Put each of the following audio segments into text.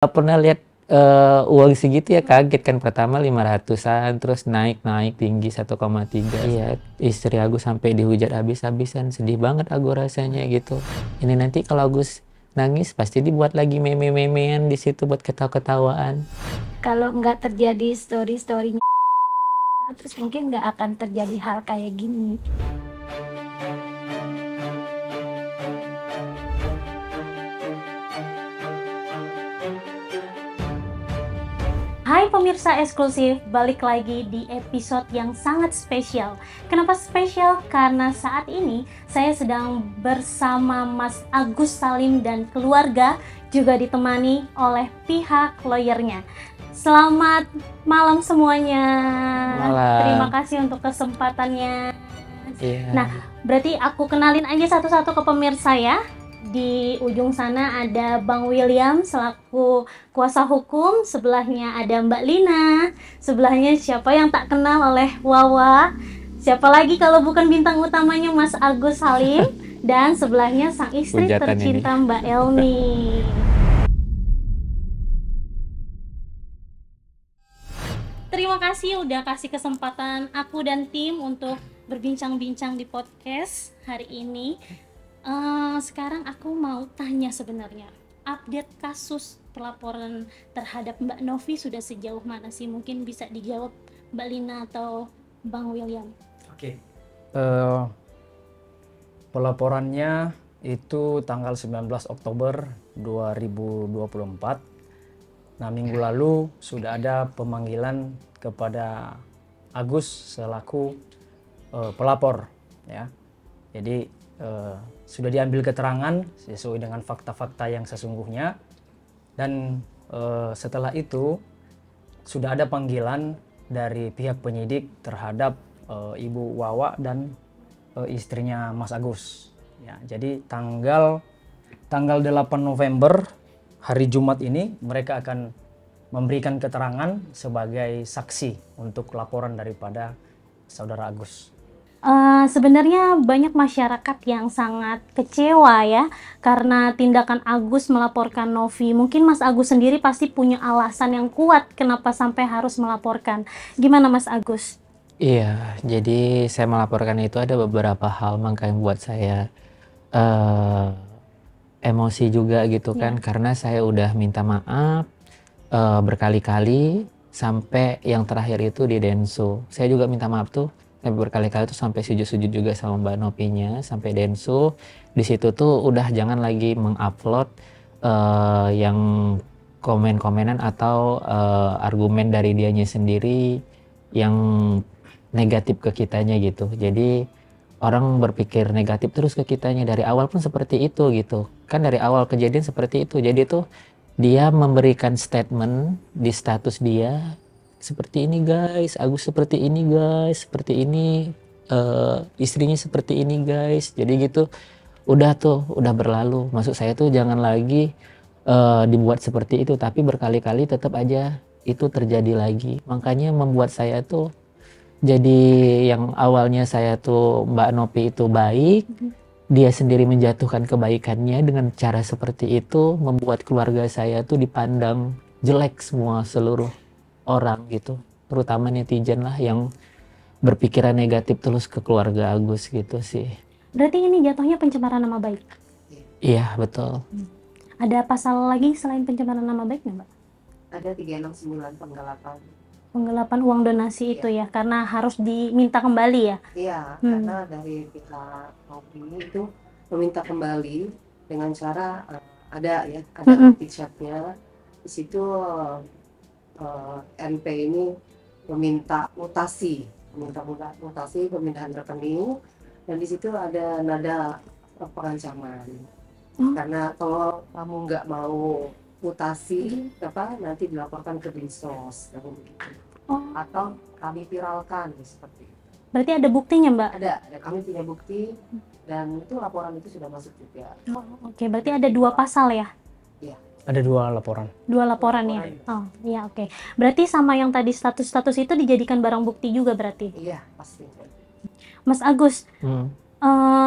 Pernah lihat uang segitu ya kaget kan, pertama 500-an terus naik tinggi 1,3. Iya, istri Agus sampai dihujat habis-habisan, sedih banget Agus rasanya gitu. Ini nanti kalau Agus nangis pasti dibuat lagi meme-memean di situ buat ketawa-ketawaan. Kalau nggak terjadi story-storynya, terus mungkin nggak akan terjadi hal kayak gini. Hai pemirsa eksklusif, balik lagi di episode yang sangat spesial. Kenapa spesial? Karena saat ini saya sedang bersama Mas Agus Salim dan keluarga, juga ditemani oleh pihak lawyernya. Selamat malam semuanya. Malam. Terima kasih untuk kesempatannya. Iya. Nah, berarti aku kenalin aja satu-satu ke pemirsa ya. Di ujung sana ada Bang William selaku kuasa hukum, sebelahnya ada Mbak Lina, sebelahnya siapa yang tak kenal oleh Wawa, siapa lagi kalau bukan bintang utamanya Mas Agus Salim, dan sebelahnya sang istri Hujatan tercinta ini. Mbak Elmi. Terima kasih udah kasih kesempatan aku dan tim untuk berbincang-bincang di podcast hari ini. Sekarang aku mau tanya sebenarnya, update kasus pelaporan terhadap Mbak Novi sudah sejauh mana sih? Mungkin bisa dijawab Mbak Lina atau Bang William. Oke. Pelaporannya itu tanggal 19 Oktober 2024. Nah, minggu lalu sudah ada pemanggilan kepada Agus selaku pelapor ya. Jadi sudah diambil keterangan sesuai dengan fakta-fakta yang sesungguhnya, dan setelah itu sudah ada panggilan dari pihak penyidik terhadap Ibu Wawa dan istrinya Mas Agus ya. Jadi tanggal 8 November hari Jumat ini mereka akan memberikan keterangan sebagai saksi untuk laporan daripada saudara Agus. Sebenarnya banyak masyarakat yang sangat kecewa ya karena tindakan Agus melaporkan Novi. Mungkin Mas Agus sendiri pasti punya alasan yang kuat kenapa sampai harus melaporkan. Gimana Mas Agus? Iya, jadi saya melaporkan itu ada beberapa hal makanya buat saya emosi juga gitu kan, karena saya udah minta maaf berkali-kali, sampai yang terakhir itu di Densu. Saya juga minta maaf tuh berkali-kali tuh, sampai sujud-sujud juga sama Mbak Nopinya sampai Densu. Di situ tuh udah jangan lagi mengupload yang komen-komenan atau argumen dari dianya sendiri yang negatif ke kitanya gitu. Jadi orang berpikir negatif terus ke kitanya, dari awal pun seperti itu gitu kan, dari awal kejadian seperti itu. Jadi tuh dia memberikan statement di status dia, seperti ini guys, Agus seperti ini guys, seperti ini istrinya seperti ini guys. Jadi gitu udah berlalu. Maksud saya tuh jangan lagi dibuat seperti itu, tapi berkali-kali tetap aja itu terjadi lagi. Makanya membuat saya tuh jadi, yang awalnya saya tuh Mbak Nopi itu baik, dia sendiri menjatuhkan kebaikannya dengan cara seperti itu, membuat keluarga saya tuh dipandang jelek semua seluruh orang gitu, terutama netizen lah yang berpikiran negatif terus ke keluarga Agus gitu sih. Berarti ini jatuhnya pencemaran nama baik. Iya betul. Ada pasal lagi selain pencemaran nama baik nggak, Mbak? Ada 369 penggelapan. Penggelapan uang donasi itu ya, karena harus diminta kembali ya? Iya, karena dari pihak Novi itu meminta kembali dengan cara ada chatnya. Di situ NP ini meminta mutasi pemindahan rekening, dan di situ ada nada pengancaman. Karena kalau kamu nggak mau mutasi nanti dilaporkan ke Dinsos dan begitu. Atau kami viralkan seperti itu. Berarti ada buktinya Mbak? Ada kami punya bukti, dan itu laporan itu sudah masuk juga. Oke, berarti ada 2 pasal ya? Iya. Ada 2 laporan. 2 laporan ya? Oh iya, oke. Berarti sama yang tadi status-status itu dijadikan barang bukti juga berarti? Iya, pasti. Mas Agus,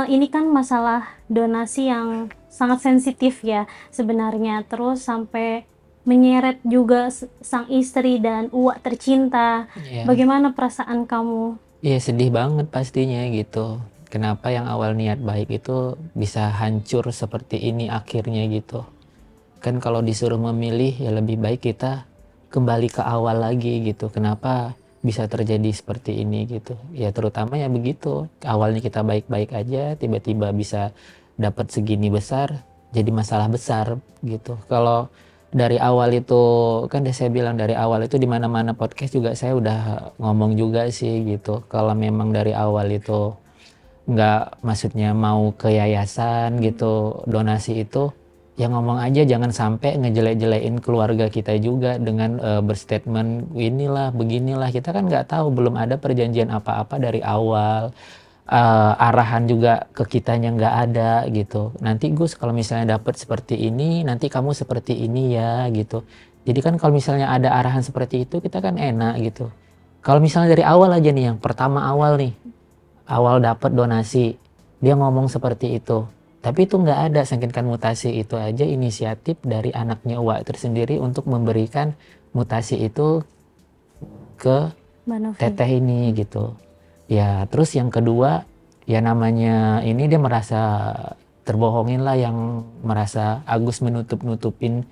ini kan masalah donasi yang sangat sensitif ya sebenarnya, terus sampai menyeret juga sang istri dan uak tercinta. Iya. Bagaimana perasaan kamu? Iya, sedih banget pastinya gitu. Kenapa yang awal niat baik itu bisa hancur seperti ini akhirnya gitu. Kan kalau disuruh memilih ya lebih baik kita kembali ke awal lagi gitu. Kenapa bisa terjadi seperti ini gitu. Ya terutama ya begitu. Awalnya kita baik-baik aja, tiba-tiba bisa dapat segini besar, jadi masalah besar gitu. Kalau dari awal itu kan saya bilang dari awal itu di mana-mana podcast juga saya udah ngomong juga sih gitu. Kalau memang dari awal itu nggak maksudnya mau ke yayasan gitu donasi itu ya ngomong aja, jangan sampai ngejelek-jelekin keluarga kita juga dengan berstatement inilah beginilah. Kita kan nggak tahu, belum ada perjanjian apa-apa dari awal. Arahan juga ke kitanya nggak ada gitu. Nanti Gus kalau misalnya dapat seperti ini nanti kamu seperti ini ya gitu. Jadi kan kalau misalnya ada arahan seperti itu kita kan enak gitu. Kalau misalnya dari awal aja nih, yang pertama awal nih, awal dapat donasi dia ngomong seperti itu, tapi itu nggak ada sangkinkan mutasi. Itu aja inisiatif dari anaknya Uwa tersendiri untuk memberikan mutasi itu ke Mbak Novi. teteh ini gitu. Ya terus yang kedua ya namanya ini dia merasa terbohongin lah, yang merasa Agus menutup-nutupin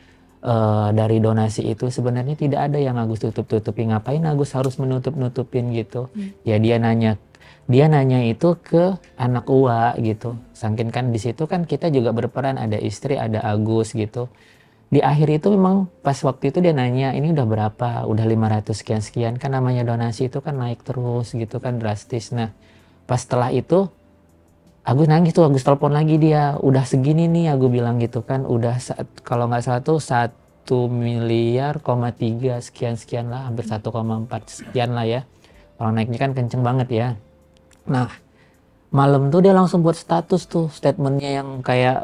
dari donasi itu. Sebenarnya tidak ada yang Agus tutup-tutupi, ngapain Agus harus menutup-nutupin gitu. Ya dia nanya itu ke anak Uwa gitu. Sangkin kan di situ kan kita juga berperan, ada istri, ada Agus gitu. Di akhir itu memang pas waktu itu dia nanya ini udah berapa, udah 500 sekian kan, namanya donasi itu kan naik terus gitu kan, drastis. Nah pas setelah itu Agus nangis tuh, Agus telepon lagi dia, udah segini nih aku bilang gitu kan, udah kalau nggak salah tuh 1,3 miliar sekian lah, hampir 1,4 sekian lah ya. Kalau naiknya kan kenceng banget ya. Nah malam tuh dia langsung buat status tuh, statementnya yang kayak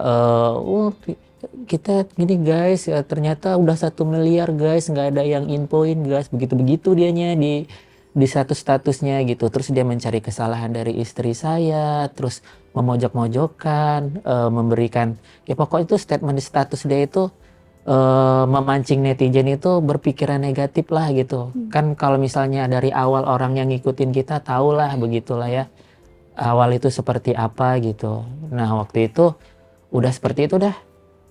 kita gini guys, ya, ternyata udah 1 miliar guys, nggak ada yang infoin guys, begitu dianya di statusnya gitu. Terus dia mencari kesalahan dari istri saya, terus memojok-mojokkan, memberikan ya pokoknya itu statement di status dia itu memancing netizen itu berpikiran negatif lah gitu. Kan kalau misalnya dari awal orang yang ngikutin kita tahulah begitulah ya, awal itu seperti apa gitu. Nah waktu itu udah seperti itu dah,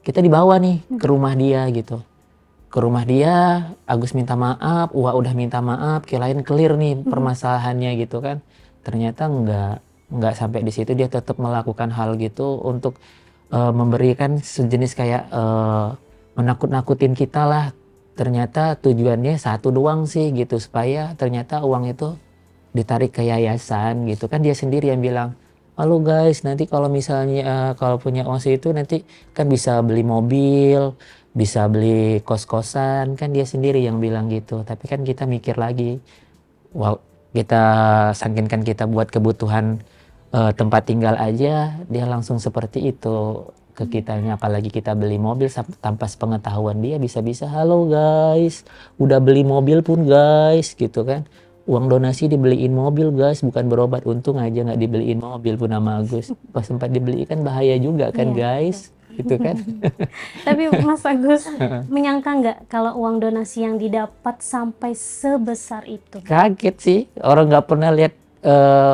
kita dibawa nih ke rumah dia gitu. Ke rumah dia, Agus minta maaf, Uwa udah minta maaf, kirain clear nih permasalahannya gitu kan. Ternyata nggak sampai di situ, dia tetap melakukan hal gitu untuk memberikan sejenis kayak menakut-nakutin kita lah. Ternyata tujuannya satu doang sih gitu, supaya ternyata uang itu ditarik ke yayasan gitu kan. Dia sendiri yang bilang, halo guys, nanti kalau misalnya kalau punya uang itu nanti kan bisa beli mobil, bisa beli kos-kosan, kan dia sendiri yang bilang gitu. Tapi kan kita mikir lagi, wow, kita sangkinkan kita buat kebutuhan tempat tinggal aja, dia langsung seperti itu ke kitanya. Apalagi kita beli mobil tanpa sepengetahuan dia, bisa-bisa halo guys, udah beli mobil pun guys gitu kan. Uang donasi dibeliin mobil guys, bukan berobat. Untung aja nggak dibeliin mobil pun sama Agus. Pas sempat dibeli kan bahaya juga kan guys, gitu kan. Tapi Mas Agus menyangka nggak kalau uang donasi yang didapat sampai sebesar itu? Kaget sih, orang nggak pernah lihat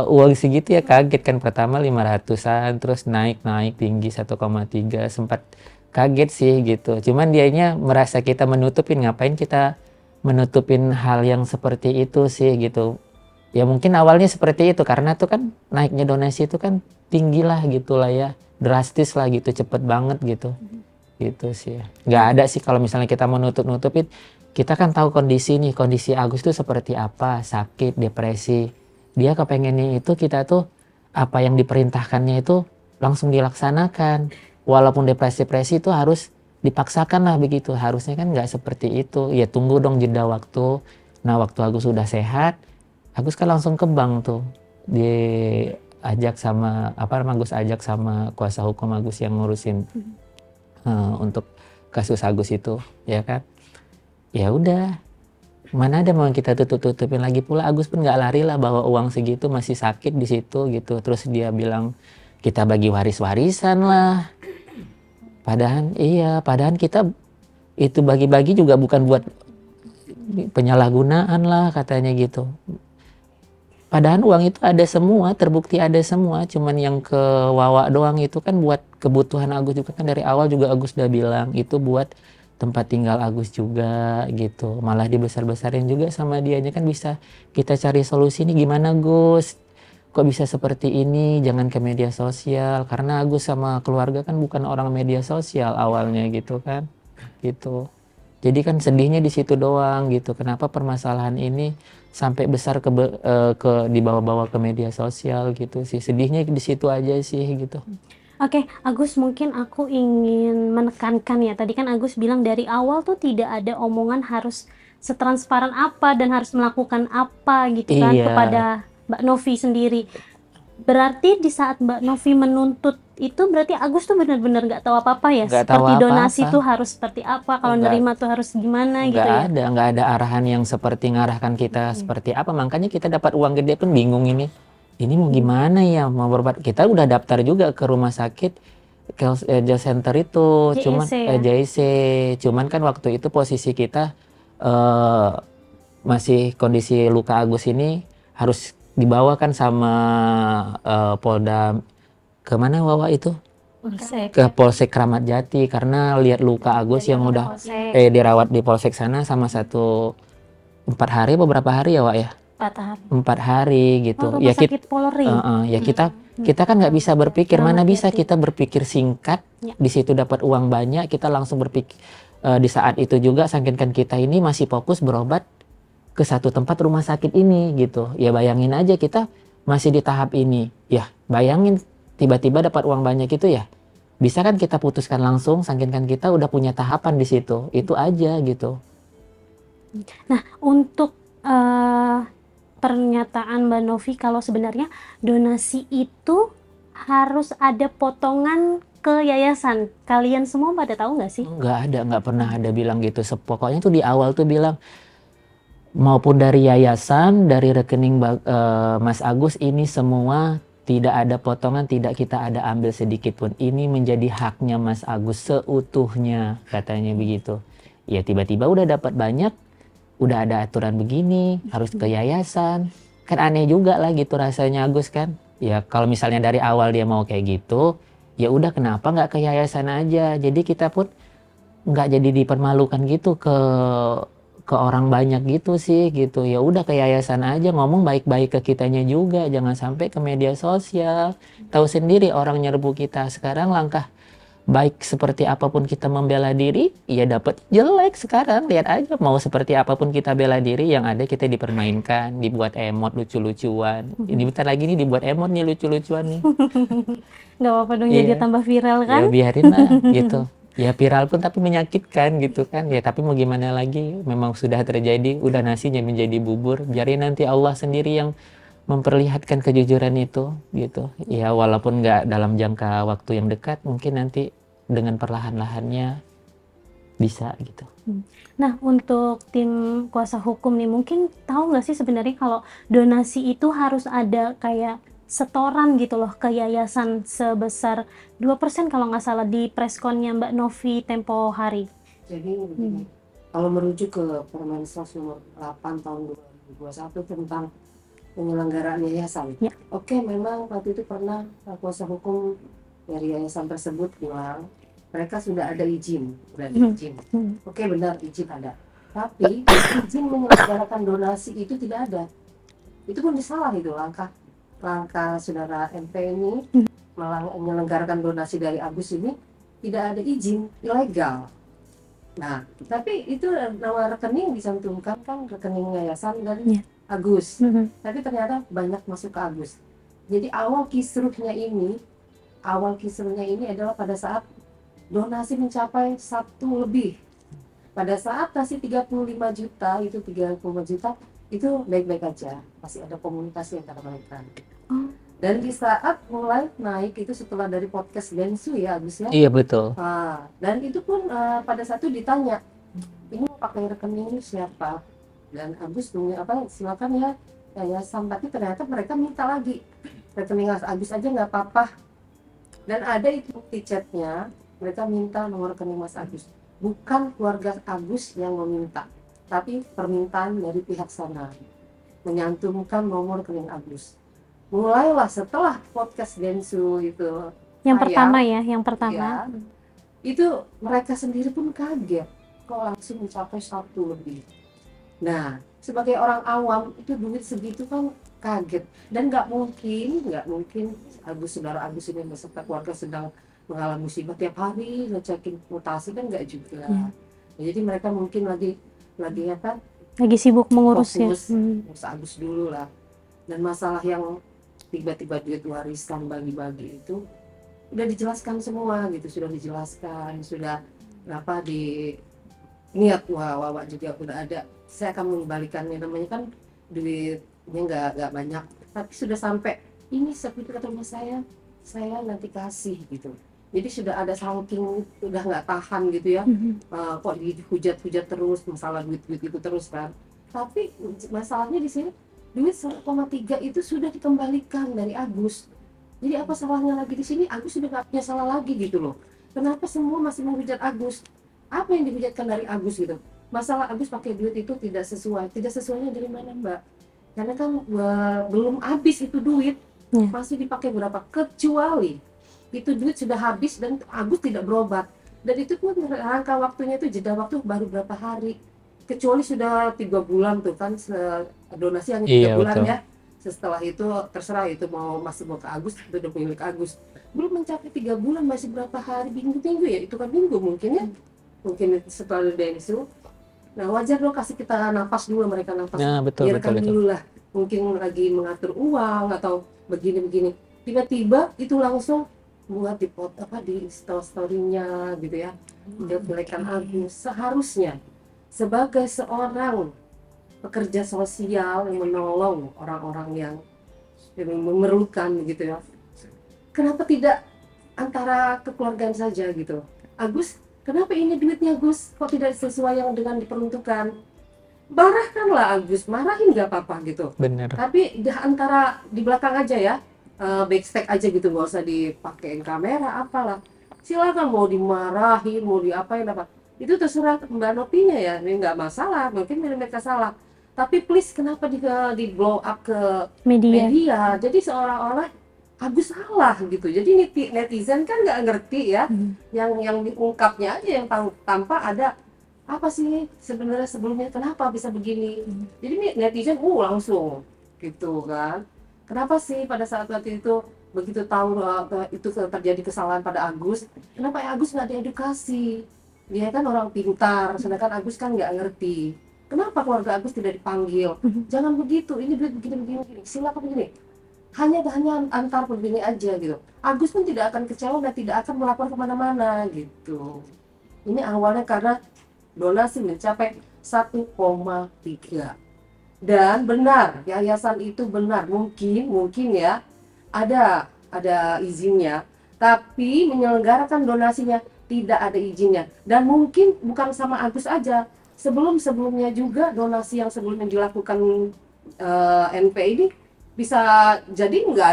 uang segitu ya, kaget kan. Pertama 500-an, terus naik tinggi 1,3, sempat kaget sih gitu. Cuman dianya merasa kita menutupin, ngapain kita menutupin hal yang seperti itu sih gitu. Ya mungkin awalnya seperti itu karena tuh kan naiknya donasi itu kan tinggi lah gitu lah ya, drastis lah gitu, cepet banget gitu. Gitu sih. Nggak ada sih kalau misalnya kita menutup-nutupin, kita kan tahu kondisi Agus tuh seperti apa, sakit, depresi. Dia kepengennya itu kita tuh apa yang diperintahkannya itu langsung dilaksanakan. Walaupun depresi-depresi itu harus dipaksakan lah begitu, harusnya kan nggak seperti itu. Ya tunggu dong jeda waktu. Nah waktu Agus sudah sehat, Agus kan langsung ke bank tuh, diajak sama Agus ajak sama kuasa hukum Agus yang ngurusin untuk kasus Agus itu, ya kan. Ya udah, mana ada mau kita tutup-tutupin lagi. Pula Agus pun nggak lari lah bahwa uang segitu masih sakit di situ gitu. Terus dia bilang kita bagi waris-warisan lah. Padahal kita itu bagi-bagi juga bukan buat penyalahgunaan lah katanya gitu. Padahal uang itu ada semua, terbukti ada semua, cuman yang ke Wawa doang itu kan buat kebutuhan Agus juga kan dari awal juga Agus udah bilang itu buat tempat tinggal Agus juga gitu. Malah dibesar-besarin juga sama dianya kan bisa kita cari solusi nih gimana Gus? Kok bisa seperti ini? Jangan ke media sosial karena Agus sama keluarga kan bukan orang media sosial awalnya gitu kan. Gitu. Jadi kan sedihnya di situ doang gitu. Kenapa permasalahan ini sampai besar ke dibawa-bawa ke media sosial gitu sih. Sedihnya di situ aja sih gitu. Oke, Agus, mungkin aku ingin menekankan ya. Tadi kan Agus bilang dari awal tuh tidak ada omongan harus setransparan apa dan harus melakukan apa gitu kan Iya. kepada Mbak Novi sendiri. Berarti di saat Mbak Novi menuntut itu berarti Agus tuh benar-benar nggak tahu apa-apa ya? Nggak tahu Seperti donasi apa-apa. tuh harus seperti apa, kalau Nggak- nerima tuh harus gimana gitu ya? Nggak ada arahan yang seperti ngarahkan kita seperti apa. Makanya kita dapat uang gede pun bingung ini. Ini mau gimana ya, mau berobat. Kita udah daftar juga ke rumah sakit, Jail Center itu, JIC cuman ya? JIC. Cuman kan waktu itu posisi kita masih kondisi luka Agus ini harus dibawa kan sama Polda kemana Wawa itu? Polsek. Ke Polsek Kramat Jati karena lihat luka Agus yang udah dirawat di Polsek sana sama 4 hari beberapa hari ya Wak ya? 4 hari. 4 hari gitu. Oh, Ya rumah sakit Polri. ya kita kan nggak bisa berpikir, mana Kramat bisa Jati. kita berpikir singkat, Ya. di situ dapat uang banyak, kita langsung berpikir di saat itu juga saking kan kita ini masih fokus berobat ke satu tempat rumah sakit ini gitu. Ya bayangin aja kita masih di tahap ini. Ya bayangin tiba-tiba dapat uang banyak itu ya. Bisa kan kita putuskan langsung saking kan kita udah punya tahapan di situ. Itu aja gitu. Untuk pernyataan Mbak Novi kalau sebenarnya donasi itu harus ada potongan ke yayasan. Kalian semua pada tahu nggak sih? Nggak pernah ada bilang gitu. Pokoknya tuh di awal tuh bilang maupun dari yayasan, dari rekening Mas Agus ini semua tidak ada potongan, tidak kita ada ambil sedikit pun. Ini menjadi haknya Mas Agus seutuhnya, katanya begitu. Ya tiba-tiba udah dapat banyak, udah ada aturan begini, harus ke yayasan. Kan aneh juga lah gitu rasanya Agus kan. Ya kalau misalnya dari awal dia mau kayak gitu, ya udah kenapa nggak ke yayasan aja. Jadi kita pun nggak jadi dipermalukan gitu ke orang banyak gitu sih gitu. Ya udah ke yayasan aja, ngomong baik-baik ke kitanya juga, jangan sampai ke media sosial. Tahu sendiri orang nyerbu kita sekarang, langkah baik seperti apapun kita membela diri, ya dapat jelek sekarang. Lihat aja mau seperti apapun kita bela diri, yang ada kita dipermainkan, dibuat emot lucu-lucuan. Ini bentar lagi nih dibuat emot nih lucu-lucuan nih. Nggak apa-apa dong, Iya. jadi tambah viral Ya kan? biarin lah gitu. Ya viral pun tapi menyakitkan gitu kan. Ya tapi mau gimana lagi, memang sudah terjadi, udah nasinya menjadi bubur. Biarin nanti Allah sendiri yang memperlihatkan kejujuran itu gitu. Ya walaupun nggak dalam jangka waktu yang dekat, mungkin nanti dengan perlahan-lahannya bisa gitu. Nah, untuk tim kuasa hukum nih, mungkin tahu nggak sih sebenarnya kalau donasi itu harus ada kayak setoran gitu loh ke yayasan sebesar 2% kalau nggak salah di preskonnya Mbak Novi tempo hari. Jadi begini, kalau merujuk ke Permenkes nomor 8 tahun 2021 tentang penyelenggaraan yayasan. Ya. Oke, memang waktu itu pernah kuasa hukum dari yayasan tersebut bilang mereka sudah ada izin, Oke, benar izin ada. Tapi izin menyelenggarakan donasi itu tidak ada. Itu pun disalah itu langkah saudara MP ini menyelenggarakan donasi dari Agus ini tidak ada izin, ilegal. Nah, tapi itu nama rekening dicantumkan kan rekening yayasan dan Ya. Agus. Tapi ternyata banyak masuk ke Agus. Jadi awal kisruhnya ini adalah pada saat donasi mencapai 1 lebih. Pada saat kasih 35 juta, itu baik-baik aja. Masih ada komunikasi antara mereka. Dan di saat mulai naik itu setelah dari podcast Densu ya Agus ya. Iya betul. Dan itu pun pada saat itu ditanya, ini mau pakai rekening siapa? Dan Agus silakan ya yayasan. Tapi ternyata mereka minta lagi rekening Agus aja nggak apa-apa. Dan ada itu bukti chatnya, mereka minta nomor rekening Mas Agus. bukan keluarga Agus yang meminta, tapi permintaan dari pihak sana menyantumkan nomor rekening Agus. Mulailah setelah podcast Densu itu Yang tayang, pertama ya, yang pertama. ya, itu mereka sendiri pun kaget kok langsung mencapai 1 lebih. Nah, sebagai orang awam itu duit segitu kan kaget, dan nggak mungkin saudara Agus ini beserta keluarga sedang mengalami musibah tiap hari ngecekin mutasi, kan nggak juga. Ya. Nah, jadi mereka mungkin lagi apa, Lagi sibuk mengurus ya. fokus ngurus Agus dulu lah. Dan masalah yang tiba-tiba duit warisan bagi-bagi itu udah dijelaskan semua gitu, sudah dijelaskan, sudah apa di niat Wawa juga udah ada. Saya akan mengembalikannya, namanya kan duitnya nggak banyak, tapi sudah sampai ini seperti kata rumah saya nanti kasih gitu. Jadi sudah ada saking udah nggak tahan gitu ya. Kok dihujat-hujat terus masalah duit itu terus kan. Tapi masalahnya di sini duit 1,3 itu sudah dikembalikan dari Agus. Jadi apa salahnya lagi di sini? Agus sudah nggak punya salah lagi gitu loh. Kenapa semua masih menghujat Agus? Apa yang dihujatkan dari Agus gitu? Masalah Agus pakai duit itu tidak sesuai. Tidak sesuainya dari mana, Mbak? Karena kan belum habis itu duit, masih dipakai berapa? Kecuali itu duit sudah habis dan Agus tidak berobat. Dan itu pun rangka waktunya itu jeda waktu baru berapa hari. Kecuali sudah 3 bulan tuh kan, donasi hanya 3 bulan betul. Ya. Setelah itu terserah itu mau masuk ke Agus, itu udah milik Agus. Belum mencapai 3 bulan, masih berapa hari, minggu ya, itu kan minggu mungkin ya. Mungkin setelah Densu. Nah wajar dong kasih kita nafas dulu, mereka nafas. Nah, betul, biarkan betul. dulu lah. Mungkin lagi mengatur uang atau begini-begini. Tiba-tiba itu langsung buat di story-nya gitu ya. Dia belekan Agus. Seharusnya sebagai seorang pekerja sosial yang menolong orang-orang yang memerlukan gitu ya, kenapa tidak antara kekeluargaan saja gitu? Agus, kenapa ini duitnya Gus kok tidak sesuai yang dengan diperuntukkan? Marahkanlah Agus, marahin nggak apa-apa gitu. Bener. Tapi antara di belakang aja ya, backstage aja gitu, nggak usah dipakein kamera apalah. Silakan mau dimarahin, mau diapain apa, itu terserah Mbak Nopinya ya, ini nggak masalah, mungkin mereka salah. Tapi please kenapa di blow up ke media? Jadi seolah-olah Agus salah gitu. Jadi netizen kan nggak ngerti ya, yang diungkapnya aja yang tanpa ada apa sih sebenarnya sebelumnya, kenapa bisa begini. Jadi netizen langsung gitu kan. Kenapa sih pada saat waktu itu begitu tahu itu terjadi kesalahan pada Agus, kenapa Agus nggak diedukasi? Dia kan orang pintar, sedangkan Agus kan nggak ngerti. Kenapa keluarga Agus tidak dipanggil? Jangan begitu, ini duit begini. Silakan begini. Hanya antar begini aja gitu. Agus pun tidak akan kecewa dan tidak akan melapor kemana-mana gitu. Ini awalnya karena donasi mencapai 1,3. Dan benar, yayasan itu benar. Mungkin ya ada izinnya, tapi menyelenggarakan donasinya tidak ada izinnya. Dan mungkin bukan sama Agus aja, sebelumnya juga donasi yang sebelumnya dilakukan NP ini bisa jadi nggak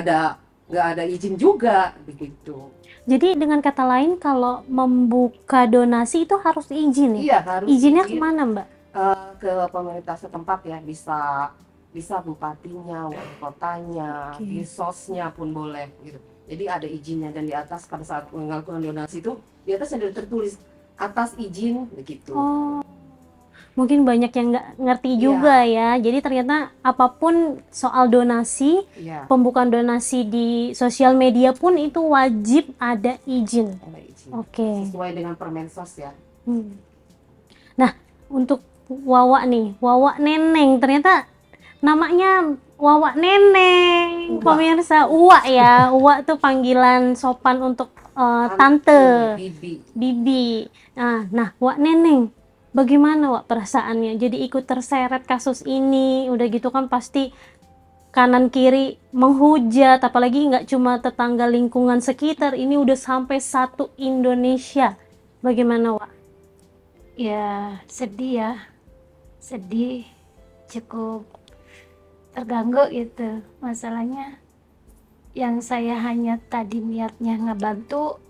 ada izin juga begitu. Jadi dengan kata lain, kalau membuka donasi itu harus izin ya? Iya, harus. Izinnya kemana, Mbak? Ke pemerintah setempat ya, bisa bupatinya, wali kotanya, disosnya pun boleh gitu. Jadi ada izinnya, dan di atas pada saat melakukan donasi itu di atas ada tertulis atas izin begitu. Mungkin banyak yang nggak ngerti juga ya. Jadi ternyata apapun soal donasi, pembukaan donasi di sosial media pun itu wajib ada izin. Oke. Sesuai dengan Permensos ya. Nah, untuk Wawa nih, Wawa Neneng, ternyata namanya Wawa Neneng, pemirsa. Uwa ya, Uwa tuh panggilan sopan untuk tante, bibi. Nah, Wak Neneng, bagaimana Wak perasaannya? Jadi ikut terseret kasus ini, udah gitu kan pasti kanan kiri menghujat, apalagi nggak cuma tetangga lingkungan sekitar, ini udah sampai satu Indonesia. Bagaimana Wak? Ya sedih, cukup terganggu gitu. Masalahnya yang saya hanya tadi niatnya ngebantu,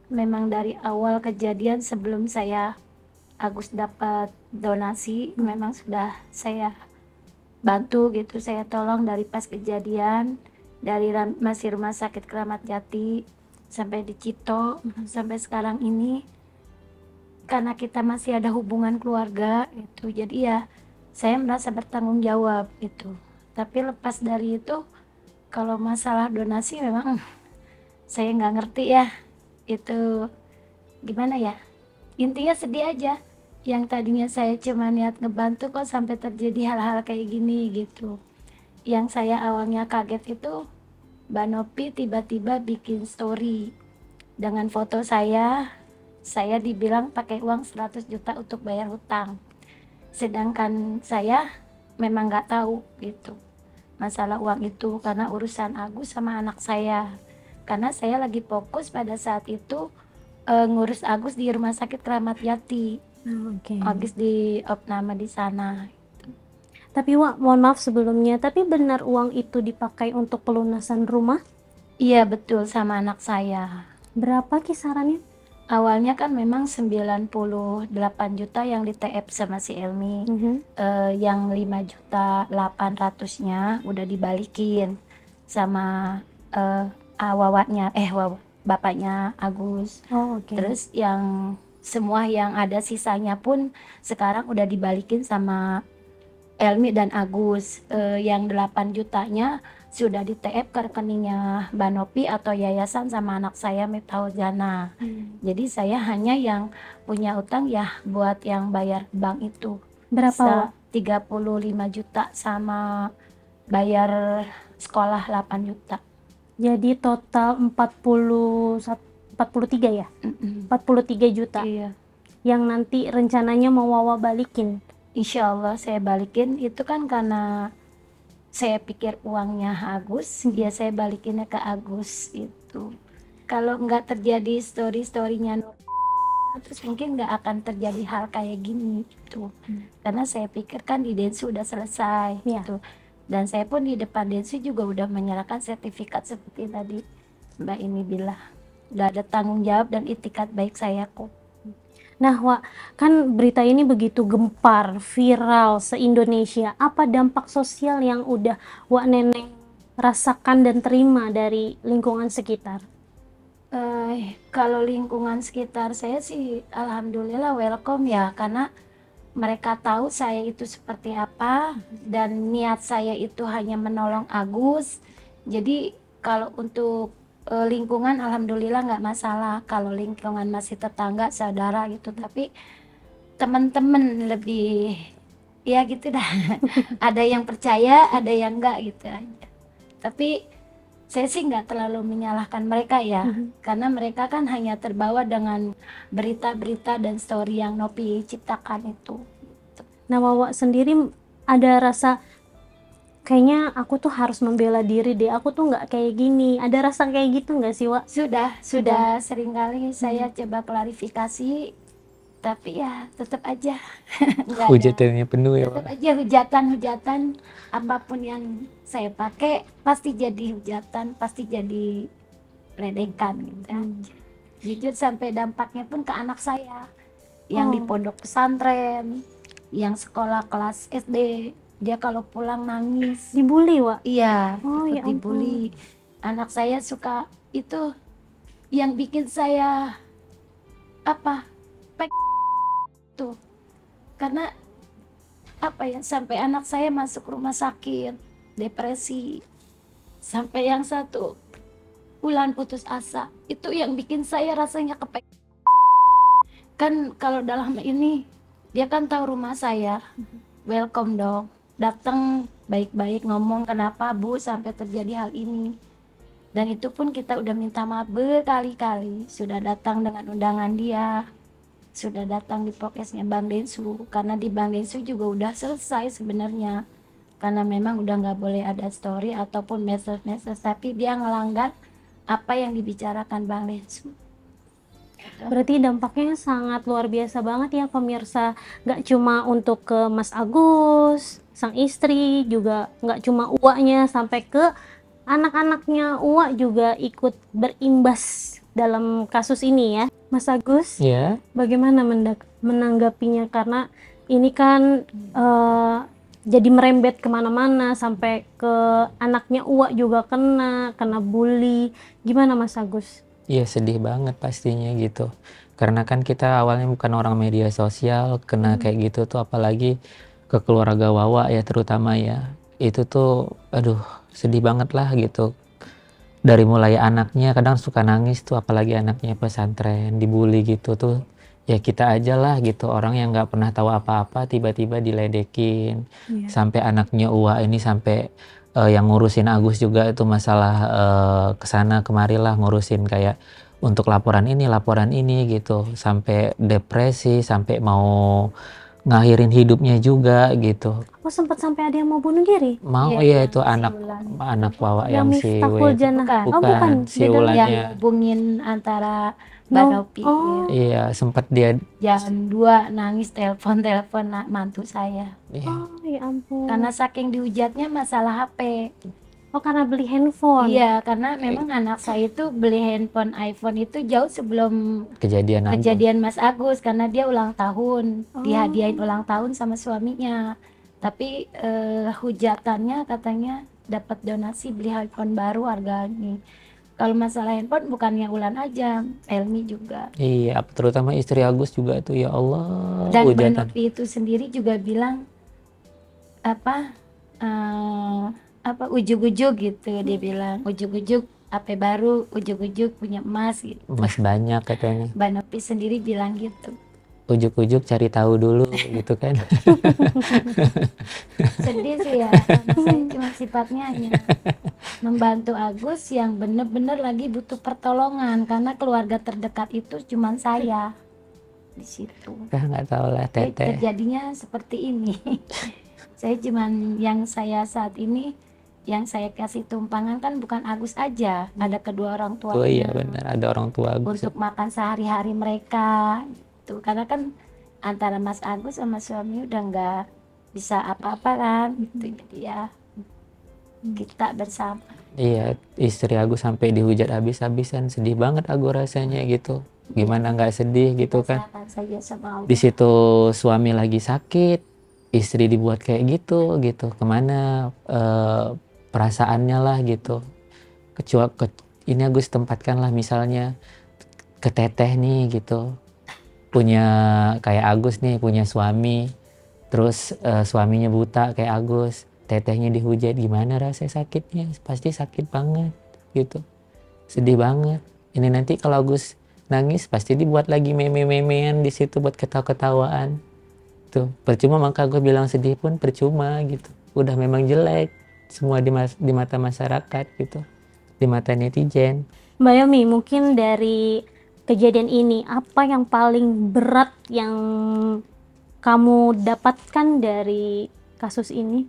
memang dari awal kejadian sebelum saya Agus dapat donasi, memang sudah saya bantu gitu, saya tolong dari pas kejadian, dari masih rumah sakit Keramat Jati sampai di Cito sampai sekarang ini, karena kita masih ada hubungan keluarga gitu, jadi ya saya merasa bertanggung jawab gitu. Tapi lepas dari itu, kalau masalah donasi memang saya nggak ngerti ya itu gimana ya, intinya sedih aja. Yang tadinya saya cuma niat ngebantu kok sampai terjadi hal-hal kayak gini gitu. Yang saya awalnya kaget itu Mbak Nopi tiba-tiba bikin story dengan foto saya dibilang pakai uang 100 juta untuk bayar hutang, sedangkan saya memang nggak tahu gitu masalah uang itu, karena urusan Agus sama anak saya, karena saya lagi fokus pada saat itu ngurus Agus di rumah sakit Keramat Jati. Oke. Agus di opname di sana. Tapi Wak, mohon maaf sebelumnya, tapi benar uang itu dipakai untuk pelunasan rumah? Iya betul, sama anak saya. Berapa kisarannya? Awalnya kan memang 98 juta yang di TF sama si Elmi. Yang 5 juta 800-nya udah dibalikin sama bapaknya Agus. Oh, oke. Terus yang semua yang ada sisanya pun sekarang udah dibalikin sama Elmi dan Agus. Yang 8 jutanya sudah di TF ke rekeningnya Mbak Nopi atau yayasan sama anak saya Metaujana. Jadi saya hanya yang punya utang ya buat yang bayar bank itu. Berapa, Wak? 35 juta sama bayar sekolah 8 juta. Jadi total 43 ya? 43 juta. Iya. Yang nanti rencananya mau Wawa balikin. Insya Allah saya balikin, itu kan karena saya pikir uangnya Agus, ya saya balikinnya ke Agus itu. Kalau nggak terjadi story-storynya terus mungkin nggak akan terjadi hal kayak gini gitu. Karena saya pikir kan di Densu udah selesai gitu. Dan saya pun di depan Densu juga udah menyerahkan sertifikat seperti tadi Mbak ini bilang. Udah ada tanggung jawab dan itikat baik saya kok. Nah, Wak, kan berita ini begitu gempar, viral se-Indonesia. Apa dampak sosial yang udah Wak Neneng rasakan dan terima dari lingkungan sekitar? Kalau lingkungan sekitar saya sih alhamdulillah welcome ya, karena mereka tahu saya itu seperti apa dan niat saya itu hanya menolong Agus. Jadi kalau untuk lingkungan alhamdulillah nggak masalah, kalau lingkungan masih tetangga saudara gitu, tapi teman-teman lebih ya gitu dah. Ada yang percaya, ada yang enggak gitu aja. Tapi saya sih nggak terlalu menyalahkan mereka ya, karena mereka kan hanya terbawa dengan berita-berita dan story yang Nopi ciptakan itu. Nah, Wawa sendiri ada rasa kayaknya aku tuh harus membela diri deh, aku tuh nggak kayak gini. Ada rasa kayak gitu nggak sih, Wak? Sudah seringkali saya coba klarifikasi, tapi ya tetap aja nggak ada. Hujatannya penuh ya, Pak. Tetap aja hujatan apapun yang saya pakai pasti jadi hujatan, pasti jadi ledekan gitu aja. Jujur sampai dampaknya pun ke anak saya yang di pondok pesantren, yang sekolah kelas SD, dia kalau pulang nangis. Dibully, Wak? Iya, Oh, ya ampun. dibully. Anak saya suka itu yang bikin saya tuh, karena sampai anak saya masuk rumah sakit depresi, sampai yang 1 bulan putus asa. Itu yang bikin saya rasanya kan kalau dalam ini dia kan tahu rumah saya, welcome dong, datang baik-baik ngomong kenapa Bu sampai terjadi hal ini. Dan itu pun kita udah minta maaf berkali-kali, sudah datang dengan undangan dia, sudah datang di podcastnya Bang Densu, karena di Bang Densu juga udah selesai sebenarnya, karena memang udah nggak boleh ada story ataupun message, tapi dia ngelanggar apa yang dibicarakan Bang Densu. Berarti dampaknya sangat luar biasa banget ya pemirsa. Gak cuma untuk ke Mas Agus, sang istri, juga gak cuma uaknya, sampai ke anak-anaknya Uwa juga ikut berimbas dalam kasus ini ya. Mas Agus, Ya, bagaimana menanggapinya, karena ini kan jadi merembet kemana-mana sampai ke anaknya Uwa juga kena bully. Gimana Mas Agus? Iya sedih banget pastinya gitu. Karena kan kita awalnya bukan orang media sosial, kena kayak gitu tuh apalagi ke keluarga Wawa ya terutama ya. Itu tuh aduh sedih banget lah gitu. Dari mulai anaknya kadang suka nangis tuh apalagi anaknya pesantren dibully gitu tuh. Ya kita aja lah gitu orang yang nggak pernah tahu apa-apa tiba-tiba diledekin. Sampai anaknya Uwa ini sampai yang ngurusin Agus juga itu masalah kesana kemari lah ngurusin kayak untuk laporan ini gitu sampai depresi sampai mau ngakhirin hidupnya juga gitu. Oh, sempat sampai ada yang mau bunuh diri? Mau Iya, iya itu si anak Ulan. Wawa Yang yang si Miftahul W. Jannah. Bukan. Oh, bukan. Si Beda Ulan. lagi. Yang Iya. hubungin antara No. Banopi. Oh. Iya sempat dia Jam 2 nangis telepon mantu saya. iya, Oh, ya ampun. Karena saking dihujatnya masalah HP. Oh, karena beli handphone. Iya, karena memang anak saya itu beli handphone iPhone itu jauh sebelum kejadian Agus. kejadian Mas Agus, karena dia ulang tahun, Oh. dihadiahin ulang tahun sama suaminya. Tapi hujatannya katanya dapat donasi beli handphone baru harga ini. Kalau masalah handphone bukannya Ulan aja, Elmi juga. Iya terutama istri Agus juga tuh ya Allah Dan hujatan. Banopi itu sendiri juga bilang apa ujug-ujug gitu, dia bilang ujug-ujug HP baru, ujug-ujug punya emas gitu. Emas banyak katanya. Banopi sendiri bilang gitu. Ujuk-ujuk cari tahu dulu gitu kan. Sedih sih ya, karena saya cuma sifatnya hanya membantu Agus yang benar-benar lagi butuh pertolongan, karena keluarga terdekat itu cuma saya di situ. Nggak tahu lah Jadi teteh. terjadinya seperti ini. Saya cuman yang saya saat ini yang saya kasih tumpangan kan bukan Agus aja, ada kedua orang Oh iya tuanya benar ada orang tua Agus. untuk makan sehari-hari mereka gitu. Karena kan antara Mas Agus sama suami udah nggak bisa apa-apa kan gitu. Jadi ya kita bersama. Iya istri Agus sampai dihujat habis-habisan sedih banget Agus rasanya gitu. Gimana nggak sedih gitu kan. Rasakan saja sama Allah. Di situ suami lagi sakit, istri dibuat kayak gitu kemana perasaannya lah gitu. Ini Agus tempatkan lah misalnya ke teteh nih gitu, punya kayak Agus nih punya suami, terus suaminya buta kayak Agus, tetehnya dihujat, gimana rasanya sakitnya? Pasti sakit banget gitu, sedih banget. Ini nanti kalau Agus nangis pasti dibuat lagi meme-memean di situ buat ketawa-ketawaan. Tuh, percuma maka gue bilang sedih pun percuma gitu. Udah memang jelek semua di mata masyarakat gitu. Di mata netizen. Mbak Yomi, mungkin dari kejadian ini apa yang paling berat yang kamu dapatkan dari kasus ini?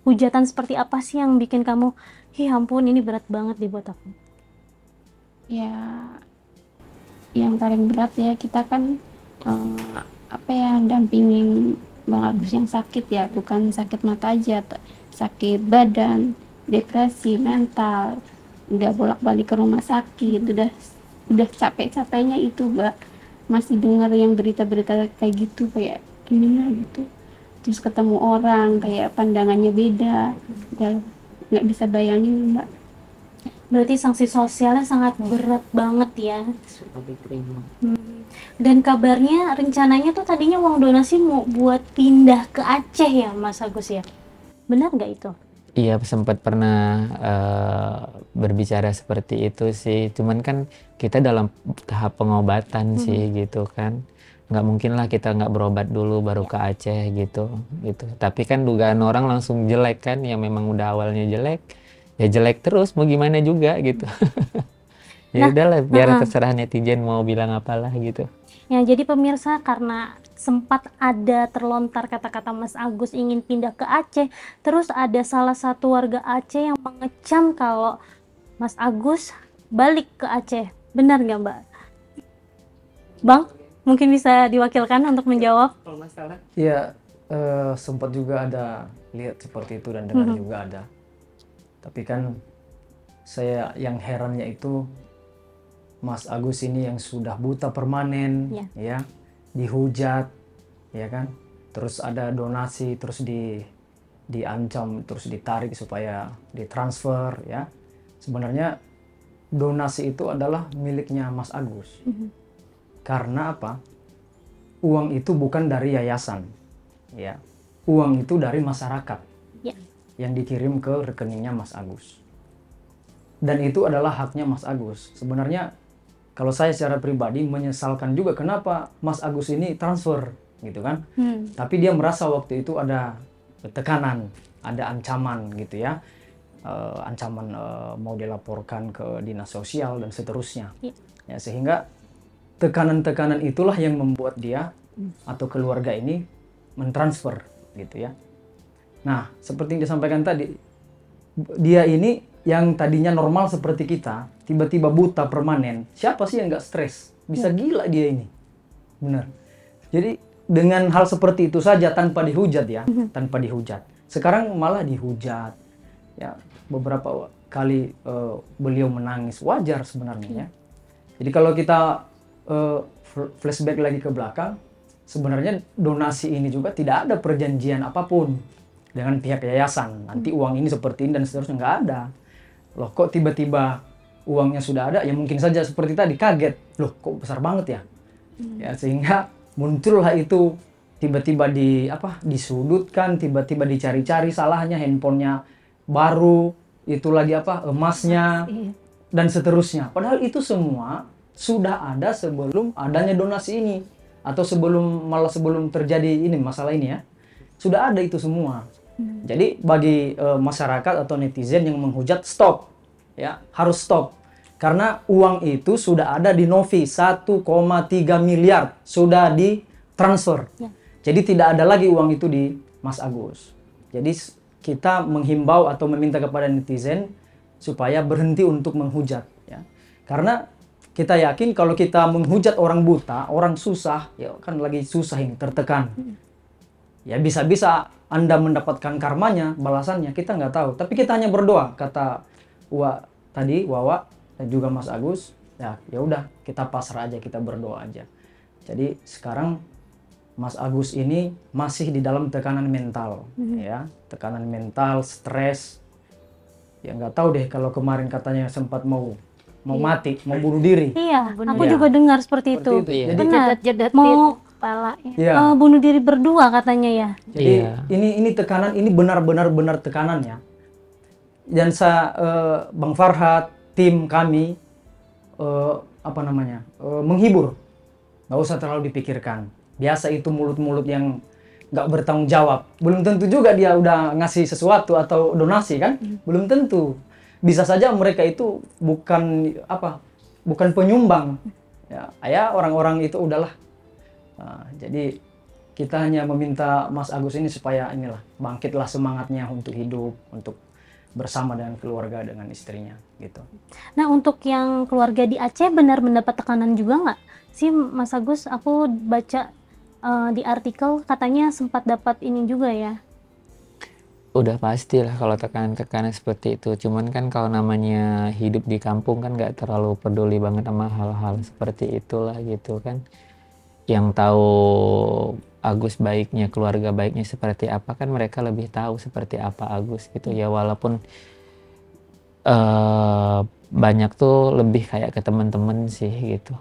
Hujatan seperti apa sih yang bikin kamu, ya ampun ini berat banget dibuat aku? Ya, yang paling berat ya kita kan dampingin Bang Agus yang sakit ya, bukan sakit mata aja, sakit badan, depresi, mental, udah bolak-balik ke rumah sakit, udah capek-capeknya itu Mbak, masih dengar yang berita-berita kayak gitu, kayak gini lah gitu, terus ketemu orang kayak pandangannya beda, udah nggak bisa bayangin Mbak. Berarti sanksi sosialnya sangat berat banget ya. Dan kabarnya rencananya tuh tadinya uang donasi mau buat pindah ke Aceh ya Mas Agus ya? Benar nggak itu? Iya sempat pernah berbicara seperti itu sih. Cuman kan kita dalam tahap pengobatan sih gitu kan. Nggak mungkin lah kita nggak berobat dulu baru ke Aceh gitu. Tapi kan dugaan orang langsung jelek kan. Yang memang udah awalnya jelek. Ya jelek terus mau gimana juga gitu. Ya udahlah biar terserah netizen mau bilang apalah gitu. Ya jadi pemirsa, karena sempat ada terlontar kata-kata Mas Agus ingin pindah ke Aceh, terus ada salah satu warga Aceh yang mengecam kalau Mas Agus balik ke Aceh. Benar nggak Mbak? Bang, mungkin bisa diwakilkan untuk menjawab. Kalau masalah Iya, sempat juga ada lihat seperti itu dan dengar juga ada. Tapi kan saya yang herannya itu Mas Agus ini yang sudah buta permanen, ya, dihujat, ya kan? Terus ada donasi, terus diancam, terus ditarik supaya ditransfer, ya. Sebenarnya donasi itu adalah miliknya Mas Agus. Karena apa? Uang itu bukan dari yayasan, ya. Uang itu dari masyarakat Ya. yang dikirim ke rekeningnya Mas Agus. Dan itu adalah haknya Mas Agus. Sebenarnya kalau saya secara pribadi menyesalkan juga kenapa Mas Agus ini transfer, gitu kan? Tapi dia merasa waktu itu ada tekanan, ada ancaman gitu ya. Ancaman mau dilaporkan ke dinas sosial dan seterusnya. Ya, sehingga tekanan-tekanan itulah yang membuat dia atau keluarga ini mentransfer gitu ya. Nah, seperti yang disampaikan tadi, dia ini yang tadinya normal seperti kita, tiba-tiba buta permanen. Siapa sih yang nggak stres? Bisa gila dia ini. Benar. Jadi dengan hal seperti itu saja tanpa dihujat ya, tanpa dihujat. Sekarang malah dihujat. Ya, beberapa kali beliau menangis, wajar sebenarnya ya. Jadi kalau kita flashback lagi ke belakang, sebenarnya donasi ini juga tidak ada perjanjian apapun dengan pihak yayasan. Nanti uang ini seperti ini dan seterusnya, nggak ada. Loh kok tiba-tiba uangnya sudah ada? Ya mungkin saja seperti tadi kaget. Loh kok besar banget ya? Ya sehingga muncullah itu tiba-tiba disudutkan, tiba-tiba dicari-cari salahnya, handphonenya baru, itu lagi emasnya dan seterusnya. Padahal itu semua sudah ada sebelum adanya donasi ini, atau sebelum terjadi ini masalah ini ya, sudah ada itu semua. Jadi bagi masyarakat atau netizen yang menghujat, stop ya, harus stop, karena uang itu sudah ada di Novi 1,3 miliar sudah ditransfer. Jadi tidak ada lagi uang itu di Mas Agus. Jadi kita menghimbau atau meminta kepada netizen supaya berhenti untuk menghujat ya, karena kita yakin kalau kita menghujat orang buta, orang susah, ya kan lagi susah ini, tertekan. Ya bisa-bisa Anda mendapatkan karmanya, balasannya, kita nggak tahu. Tapi kita hanya berdoa, kata Wawa dan juga Mas Agus, ya udah kita pasrah aja, kita berdoa aja. Jadi sekarang Mas Agus ini masih di dalam tekanan mental, ya, tekanan mental, stres. Ya nggak tahu deh kalau kemarin katanya sempat mau mati, mau bunuh diri. Iya, aku Ya. juga dengar seperti itu. Iya. Jadi Benar. Jedet-jedetin Mau kepala ya. ya. bunuh diri berdua katanya ya. Jadi Iya. ini tekanan, ini benar-benar tekanan ya. Dan Bang Farhat, tim kami menghibur. Nggak usah terlalu dipikirkan. Biasa itu mulut-mulut yang nggak bertanggung jawab. Belum tentu juga dia udah ngasih sesuatu atau donasi kan? Belum tentu. Bisa saja mereka itu bukan penyumbang. Ya orang-orang itu udahlah. Nah, jadi kita hanya meminta Mas Agus ini supaya bangkitlah semangatnya untuk hidup, untuk bersama dengan keluarga, dengan istrinya gitu. Nah, untuk yang keluarga di Aceh benar mendapat tekanan juga nggak sih Mas Agus? Aku baca di artikel katanya sempat dapat ini juga ya. Udah pastilah kalau tekanan-tekanan seperti itu. Cuman kan kalau namanya hidup di kampung kan nggak terlalu peduli banget sama hal-hal seperti itulah gitu kan. Yang tahu Agus baiknya, keluarga baiknya seperti apa kan mereka lebih tahu seperti apa Agus gitu ya. Walaupun banyak tuh lebih kayak ke teman-teman sih gitu.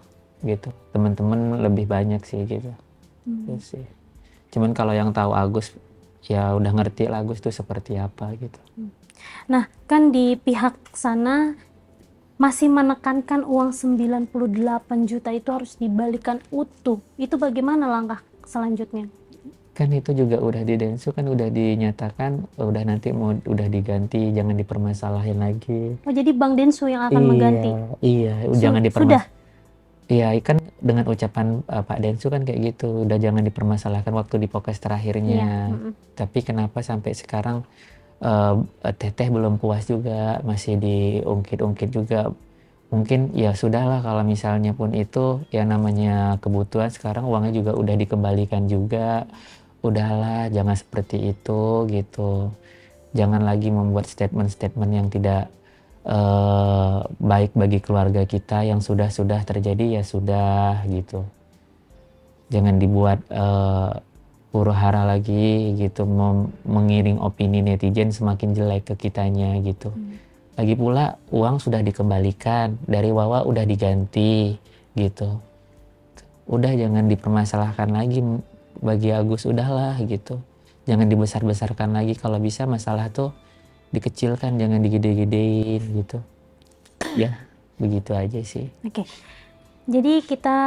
Teman-teman lebih banyak sih gitu. Gitu sih. Cuman kalau yang tahu Agus ya udah ngerti lah Agus tuh seperti apa gitu. Nah, kan di pihak sana masih menekankan uang 98 juta itu harus dibalikan utuh. Itu bagaimana langkah selanjutnya? Kan itu juga udah di Densu kan udah dinyatakan udah nanti udah diganti, jangan dipermasalahin lagi. Oh, jadi Bang Densu yang akan mengganti? Iya, jangan Sudah? dipermasalahkan. Iya, kan dengan ucapan Pak Densu kan kayak gitu, udah jangan dipermasalahkan waktu di podcast terakhirnya. Tapi kenapa sampai sekarang Teteh belum puas juga, masih diungkit-ungkit juga. Mungkin ya sudahlah kalau misalnya pun itu ya namanya kebutuhan, sekarang uangnya juga udah dikembalikan juga. Udahlah, jangan seperti itu gitu. Jangan lagi membuat statement-statement yang tidak baik bagi keluarga kita. Yang sudah terjadi ya sudah gitu. jangan dibuat huru hara lagi gitu, mengiring opini netizen semakin jelek ke kitanya gitu. Lagi pula uang sudah dikembalikan, dari Wawa udah diganti gitu. Udah jangan dipermasalahkan lagi bagi Agus, udahlah gitu. Jangan dibesar-besarkan lagi, kalau bisa masalah tuh dikecilkan, jangan digede-gedein gitu. Ya, begitu aja sih. Oke. Jadi kita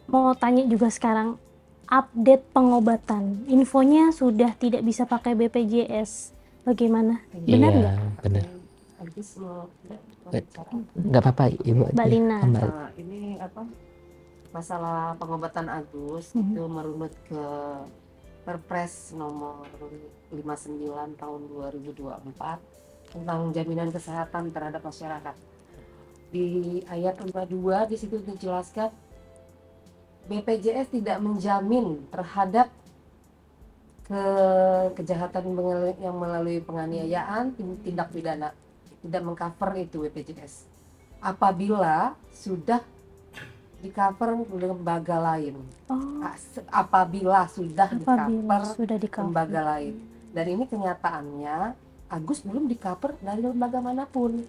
mau tanya juga sekarang update pengobatan. Infonya sudah tidak bisa pakai BPJS. Bagaimana? Benar Iya, nggak? benar. Agus mau Nggak apa-apa, Ibu. Mbak Lina. Kembali. ini apa masalah pengobatan Agus itu merunut ke Perpres nomor 59 tahun 2024 tentang jaminan kesehatan terhadap masyarakat. Di ayat 42 di situ dijelaskan BPJS tidak menjamin terhadap kejahatan yang melalui penganiayaan, tindak pidana, tidak mengcover itu BPJS. Apabila sudah di-cover lembaga lain. Apabila sudah di-cover lembaga lain. Dan ini kenyataannya Agus belum di-cover dari lembaga manapun.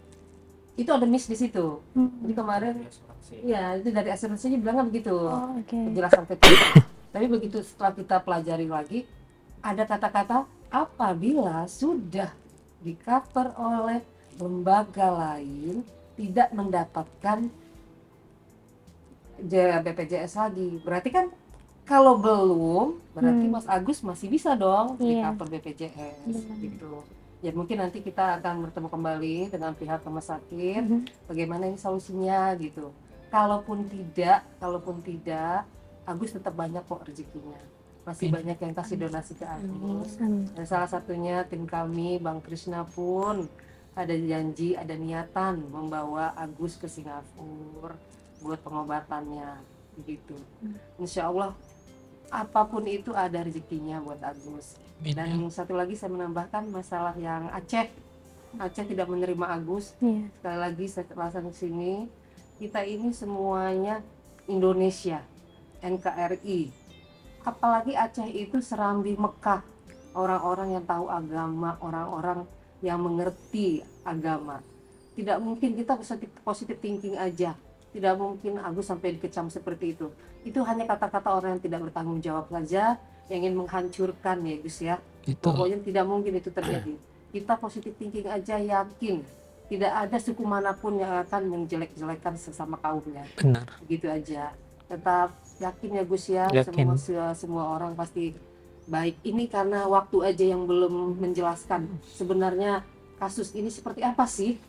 Itu ada miss di situ. Jadi kemarin ya itu dari asuransinya bilangnya begitu. Penjelasan kecil. Tapi begitu setelah kita pelajari lagi ada kata-kata apabila sudah di-cover oleh lembaga lain tidak mendapatkan BPJS lagi. Berarti kan kalau belum, berarti Mas Agus masih bisa dong di cover BPJS gitu. Ya mungkin nanti kita akan bertemu kembali dengan pihak rumah sakit, bagaimana ini solusinya gitu. Kalaupun tidak, Agus tetap banyak kok rezekinya. Masih banyak yang kasih donasi ke Agus. Dan salah satunya tim kami, Bang Krisna pun ada janji, ada niatan membawa Agus ke Singapura buat pengobatannya begitu. Insya Allah apapun itu ada rezekinya buat Agus. Dan satu lagi saya menambahkan masalah yang Aceh tidak menerima Agus. Sekali lagi saya terasa di sini kita ini semuanya Indonesia, NKRI. Apalagi Aceh itu serambi Mekah, orang-orang yang tahu agama, orang-orang yang mengerti agama. Tidak mungkin kita positive thinking aja. Tidak mungkin Agus sampai dikecam seperti itu. Itu hanya kata-kata orang yang tidak bertanggung jawab saja, yang ingin menghancurkan ya Gus ya. Pokoknya tidak mungkin itu terjadi. Kita positive thinking aja, yakin tidak ada suku manapun yang akan menjelek-jelekan sesama kaumnya. Benar. Begitu aja. Tetap yakin ya Gus ya. Semua orang pasti baik. Ini karena waktu aja yang belum menjelaskan sebenarnya kasus ini seperti apa sih?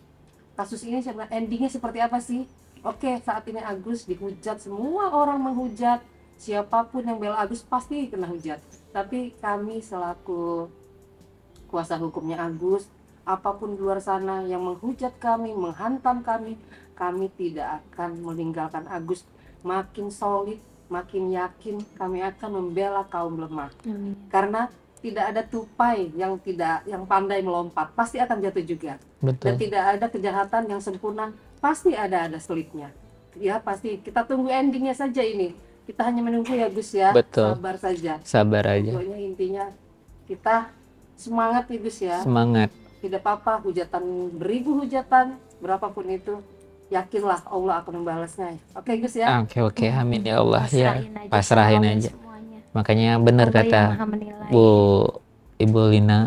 Kasus ini sebenarnya endingnya seperti apa sih? Oke, saat ini Agus dihujat, semua orang menghujat, siapapun yang bela Agus pasti kena hujat. Tapi kami selaku kuasa hukumnya Agus, apapun di luar sana yang menghujat kami, menghantam kami tidak akan meninggalkan Agus. Makin solid, makin yakin kami akan membela kaum lemah. Karena tidak ada tupai yang pandai melompat, pasti akan jatuh juga. Betul. Dan tidak ada kejahatan yang sempurna, pasti ada selitnya. Ya pasti kita tunggu endingnya saja ini. Kita hanya menunggu ya Gus ya. Betul. Sabar saja. Sabar aja. Pokoknya intinya kita semangat ya Gus ya. Semangat. Tidak apa-apa hujatan, beribu hujatan, berapapun itu, yakinlah Allah akan membalasnya. Oke Gus ya. Oke, amin ya Allah. Pasrahin Pasrahin aja. semuanya. Makanya benar Allah yang kata Maha menilai. Ibu Lina,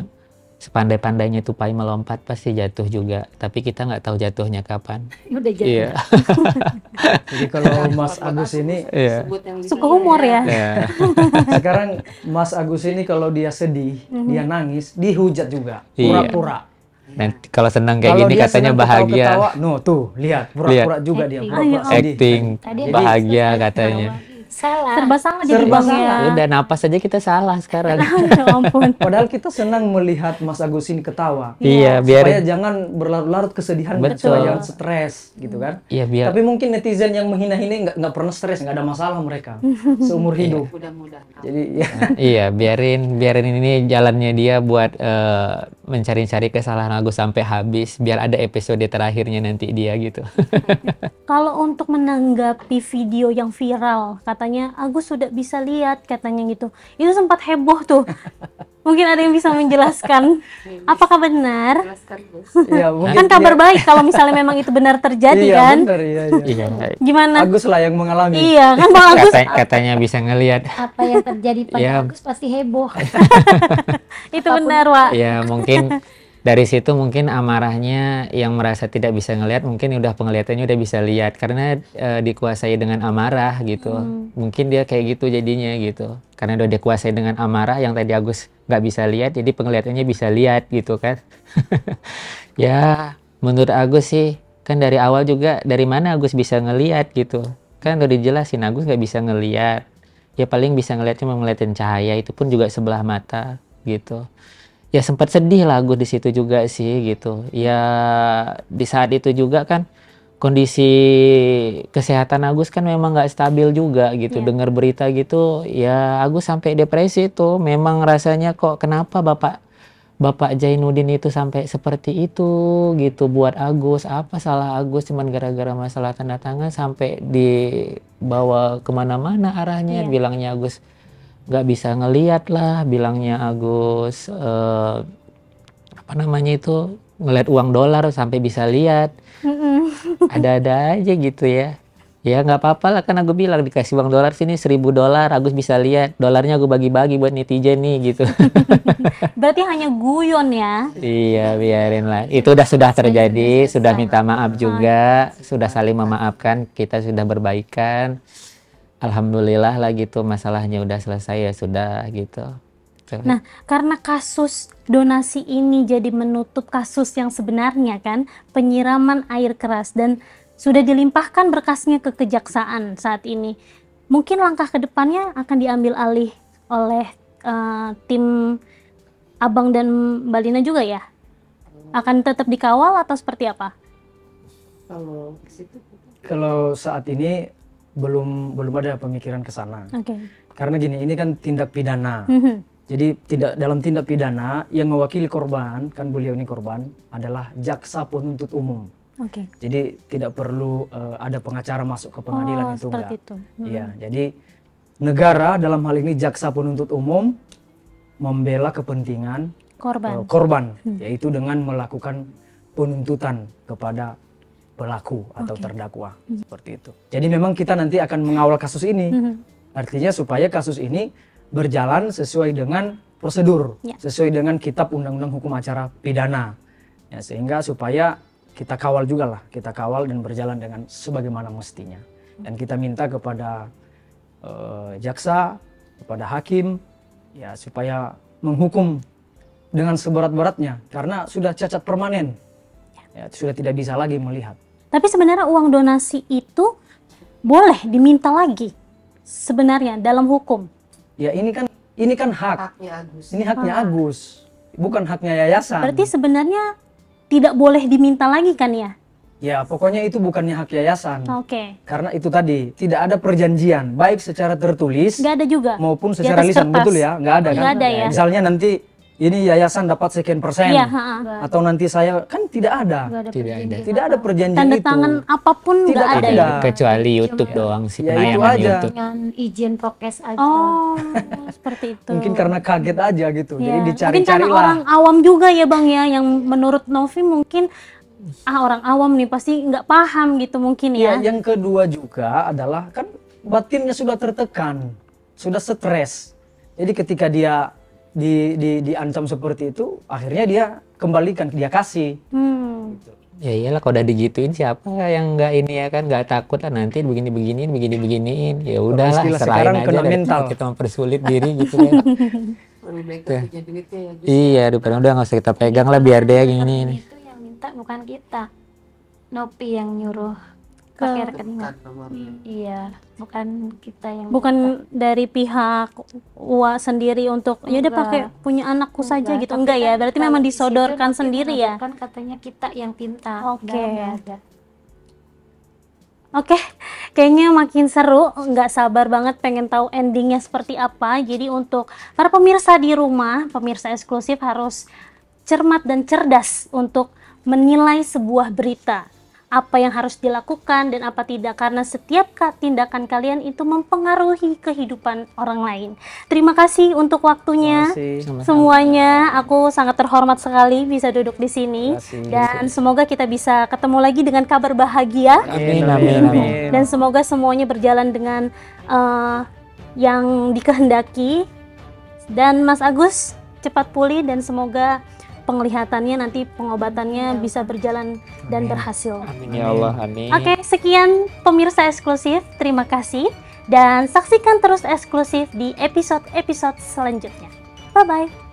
sepandai-pandainya tupai melompat pasti jatuh juga, tapi kita nggak tahu jatuhnya kapan. Udah jatuh. Iya. Jadi kalau Mas Agus ini Sebut yang Suka humor ya. sekarang Mas Agus ini kalau dia sedih, dia nangis, dihujat juga, Iya. pura-pura. Dan kalau senang kayak Kalau gini dia katanya senang bahagia. ketawa-ketawa, no tuh lihat pura-pura juga dia, Acting. pura-pura sedih. Acting Tadi bahagia habis katanya. salah. Serba salah jadi Serba Bang ya. salah. Udah napas aja kita salah sekarang. Ya ampun. Padahal kita senang melihat Mas Agus ini ketawa. Iya, Supaya biar jangan berlarut-larut kesedihan, Betul. supaya jangan stres gitu kan. iya biar Tapi mungkin netizen yang menghina-hina nggak pernah stres, nggak ada masalah mereka seumur hidup. mudah-mudahan. Jadi ya iya biarin ini jalannya dia buat mencari-cari kesalahan Agus sampai habis biar ada episode terakhirnya nanti dia gitu. Kalau untuk menanggapi video yang viral, katanya Agus sudah bisa lihat katanya gitu. Itu sempat heboh tuh. Mungkin ada yang bisa menjelaskan apakah benar? Jelaskan, Gus. Ya, mungkin Kan kabar baik kalau misalnya memang itu benar terjadi iya, kan? bener, iya. Iya. Gimana? Agus lah yang mengalami. Iya, kan Bang Agus Katanya bisa ngelihat. Apa yang terjadi pada Ya. Agus pasti heboh. itu benar, Wak. Ya mungkin dari situ mungkin amarahnya yang merasa tidak bisa ngelihat mungkin udah penglihatannya udah bisa lihat karena dikuasai dengan amarah gitu. Mungkin dia kayak gitu jadinya gitu. Karena udah dikuasai dengan amarah yang tadi Agus nggak bisa lihat jadi penglihatannya bisa lihat gitu kan. Ya menurut Agus sih kan dari awal juga dari mana Agus bisa ngelihat gitu. Kan udah dijelasin Agus nggak bisa ngelihat. Ya paling bisa ngelihatnya ngeliatin cahaya itu pun juga sebelah mata gitu. Ya sempat sedih lah Agus di situ juga sih gitu. Ya di saat itu juga kan kondisi kesehatan Agus kan memang nggak stabil juga gitu. Iya. Dengar berita gitu, ya Agus sampai depresi tuh. Memang rasanya kok kenapa Bapak Zainuddin itu sampai seperti itu gitu buat Agus. Apa salah Agus cuman gara-gara masalah tanda tangan sampai dibawa kemana-mana arahnya. Iya. Bilangnya Agus nggak bisa ngeliat lah, bilangnya Agus apa namanya itu ngeliat uang dolar sampai bisa lihat. Ada-ada aja gitu ya. Ya nggak apa-apa lah kan aku bilang dikasih uang dolar sini $1.000 Agus bisa lihat. Dolarnya aku bagi-bagi buat netizen nih gitu. Berarti hanya guyon ya. Iya biarin lah. Itu sudah terjadi, sudah minta maaf juga, sudah saling memaafkan, kita sudah berbaikan. Alhamdulillah lah gitu masalahnya udah selesai ya sudah gitu. Nah, karena kasus donasi ini jadi menutup kasus yang sebenarnya kan, penyiraman air keras dan sudah dilimpahkan berkasnya ke kejaksaan saat ini. Mungkin langkah ke depannya akan diambil alih oleh tim Abang dan Mbak Lina juga ya? Akan tetap dikawal atau seperti apa? Kalau ke situ Kalau saat ini belum ada pemikiran ke sana. Oke. Karena gini, ini kan tindak pidana. Mhm. Jadi dalam tindak pidana yang mewakili korban, kan beliau ini korban, adalah jaksa penuntut umum. Oke. Jadi tidak perlu ada pengacara masuk ke pengadilan itu seperti enggak. itu. Iya, jadi negara dalam hal ini jaksa penuntut umum membela kepentingan Korban. korban, yaitu dengan melakukan penuntutan kepada pelaku atau terdakwa seperti itu. Jadi memang kita nanti akan mengawal kasus ini. Artinya supaya kasus ini berjalan sesuai dengan prosedur, Ya. sesuai dengan kitab undang-undang hukum acara pidana. Ya, sehingga supaya kita kawal juga lah, kita kawal dan berjalan dengan sebagaimana mestinya. Dan kita minta kepada jaksa, kepada hakim, ya supaya menghukum dengan seberat-beratnya karena sudah cacat permanen. Ya, sudah tidak bisa lagi melihat. Tapi sebenarnya uang donasi itu boleh diminta lagi sebenarnya dalam hukum. Ya ini kan hak. haknya Agus. Ini haknya Agus, bukan haknya yayasan. Berarti sebenarnya tidak boleh diminta lagi kan ya? Ya pokoknya itu bukannya hak yayasan. Oke. Karena itu tadi tidak ada perjanjian baik secara tertulis Nggak ada juga. maupun Di secara atas lisan, kertas. betul ya? Nggak ada kan? Nggak ada ya. Misalnya nanti ini yayasan dapat sekian persen, Iya, ha-ha. atau nanti saya kan tidak ada. Nggak ada Tidak ada. perjanjian Tidak ada apa-apa. perjanjian Tanda itu. tangan apapun Tidak nggak ada ada. ya? Kecuali YouTube Cuma- doang sih Ya, itu penayangan aja. YouTube. Dengan izin prokes aja. Oh, seperti itu. Mungkin karena kaget aja gitu. Ya. Jadi Mungkin karena dicari-carilah. orang awam juga ya Bang ya, yang menurut Novi mungkin orang awam nih pasti nggak paham gitu mungkin ya. Ya, yang kedua juga adalah kan batinnya sudah tertekan, sudah stres. Jadi ketika dia diancam seperti itu, akhirnya dia kembalikan, dia kasih. Ya iyalah kalau udah digituin siapa yang nggak ini ya kan nggak takut lah nanti beginiin ya udahlah istilah serahin sekarang aja kena daripada mental. kita mempersulit diri gitu kan. Lebih baik Tuh. punya duitnya ya Gus. Iya daripada udah nggak usah kita pegang lah biar dia gini. Itu yang minta bukan kita. Nopi yang nyuruh pakai rekening. Kan nomornya. Iya, bukan kita yang Bukan dari pihak UA sendiri untuk ya udah Enggak. pakai punya anakku saja gitu. Tapi Enggak ya, kan berarti kalau memang di situ disodorkan Nopi sendiri ya. mengabarkan katanya kita yang pinta. Oke. Nggak ada. Oke, kayaknya makin seru, nggak sabar banget pengen tahu endingnya seperti apa. Jadi untuk para pemirsa di rumah, pemirsa eksklusif harus cermat dan cerdas untuk menilai sebuah berita. Apa yang harus dilakukan dan apa tidak, karena setiap tindakan kalian itu mempengaruhi kehidupan orang lain. Terima kasih untuk waktunya. Terima kasih. Semuanya, aku sangat terhormat sekali bisa duduk di sini. Dan semoga kita bisa ketemu lagi dengan kabar bahagia. Amin. Dan semoga semuanya berjalan dengan yang dikehendaki. Dan Mas Agus cepat pulih dan semoga penglihatannya nanti pengobatannya bisa berjalan dan berhasil. Amin ya Allah, amin. Oke, sekian pemirsa eksklusif. Terima kasih dan saksikan terus eksklusif di episode-episode selanjutnya. Bye bye.